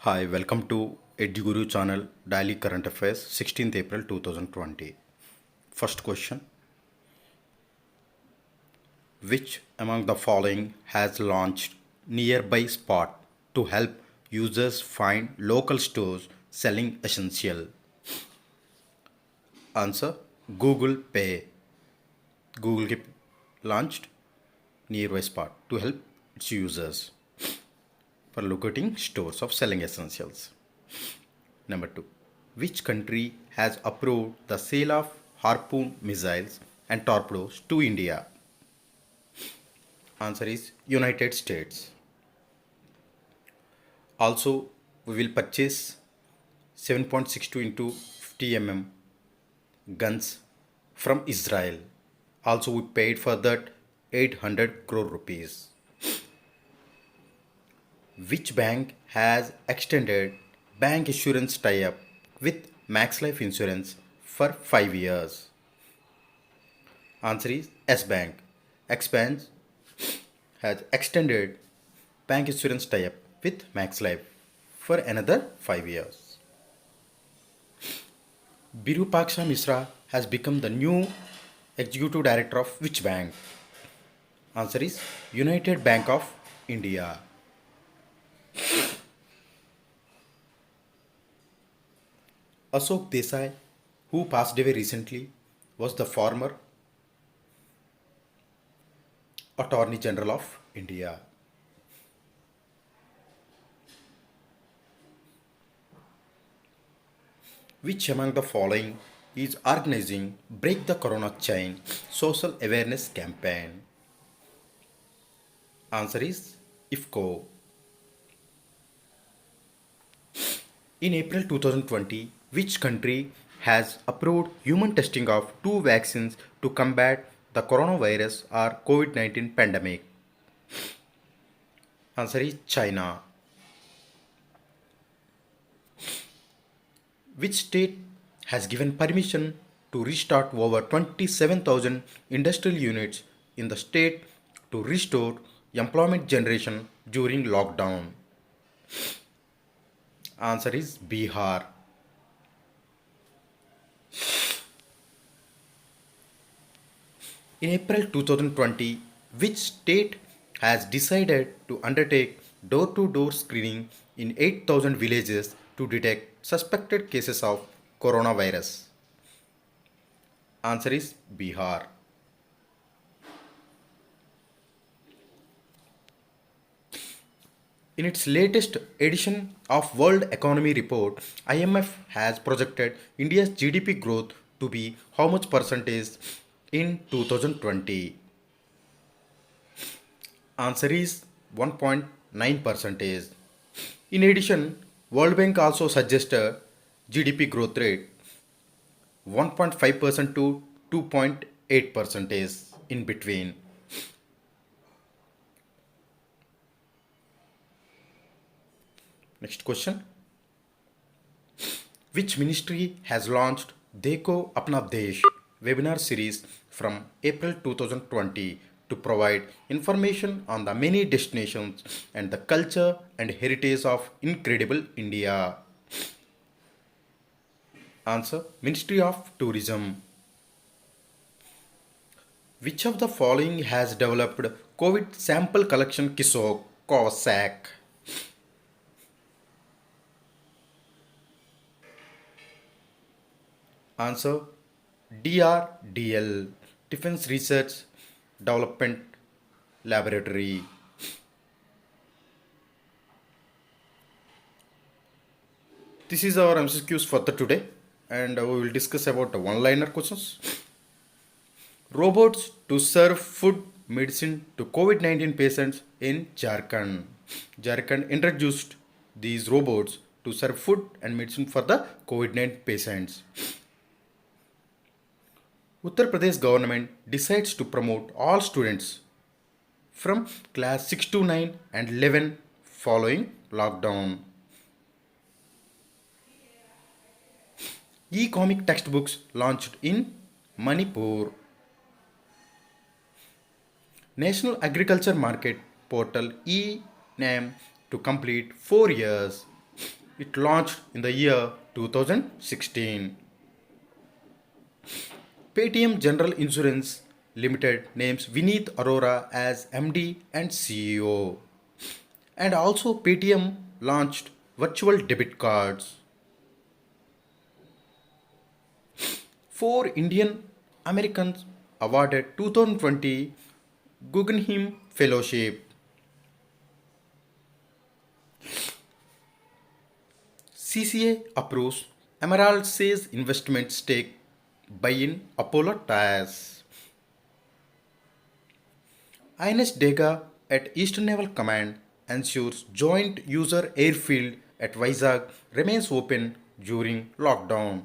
Hi, welcome to EduGuru channel Daily Current Affairs 16th April 2020. First question: which among the following has launched Nearby Spot to help users find local stores selling essential? Answer: Google Pay. Google Pay launched Nearby Spot to help its users for locating stores of selling essentials. Number two, which country has approved the sale of Harpoon missiles and torpedoes to India? Answer is United States. Also, we will purchase 7.62 into 50 guns from Israel. Also, we paid for that 800 crore rupees. Which bank has extended bank insurance tie-up with Max Life Insurance for 5 years? Answer is S Bank. Expands has extended bank insurance tie-up with Max Life for another 5 years. Birupaksha Misra has become the new executive director of which bank? Answer is United Bank of India. Ashok Desai, who passed away recently, was the former Attorney General of India. Which among the following is organizing Break the Corona Chain social awareness campaign? Answer is IFCO. In April 2020, which country has approved human testing of two vaccines to combat the coronavirus or COVID-19 pandemic? Answer is China. Which state has given permission to restart over 27,000 industrial units in the state to restore employment generation during lockdown? Answer is Bihar. In April 2020, which state has decided to undertake door to door screening in 8,000 villages to detect suspected cases of coronavirus? Answer is Bihar. In its latest edition of World Economy Report, IMF has projected India's GDP growth to be how much percentage in 2020? Answer is 1.9 percentage. In addition, World Bank also suggested GDP growth rate 1.5% to 2.8 percentage in between. Next question. Which ministry has launched Dekho Apna Desh webinar series from April 2020 to provide information on the many destinations and the culture and heritage of incredible India? Answer: Ministry of Tourism. Which of the following has developed COVID sample collection kit COVASAC? Answer: DRDL, Defense Research Development Laboratory. This is our MCQs for the today, and we will discuss about the one-liner questions. Robots to serve food medicine to COVID-19 patients in Jharkhand. Jharkhand introduced these robots to serve food and medicine for the COVID-19 patients. Uttar Pradesh government decides to promote all students from class 6 to 9 and 11 following lockdown. E-comic textbooks launched in Manipur. National Agriculture Market Portal e-NAM to complete 4 years. It launched in the year 2016. Paytm General Insurance Limited names Vineet Arora as MD and CEO. And also Paytm launched virtual debit cards. 4 Indian Americans awarded 2020 Guggenheim Fellowship. CCA approves Emerald Says investment stake buy in Apollo Tyres. INS Dega at Eastern Naval Command ensures joint user airfield at Vizag remains open during lockdown.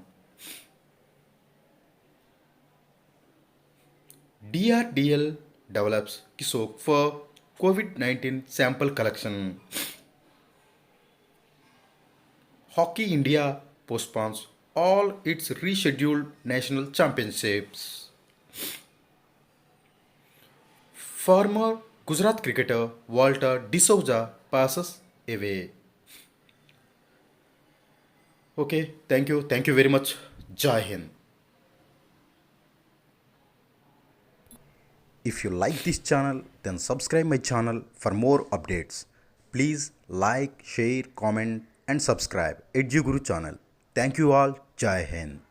DRDL develops KISOK for COVID-19 sample collection. Hockey India postpones all its rescheduled national championships. Former Gujarat cricketer Walter D'Souza passes away. Okay, thank you very much. Jai Hind. If you like this channel, then subscribe my channel for more updates. Please like, share, comment and subscribe. Eduguru channel. Thank you all. Jai Hind.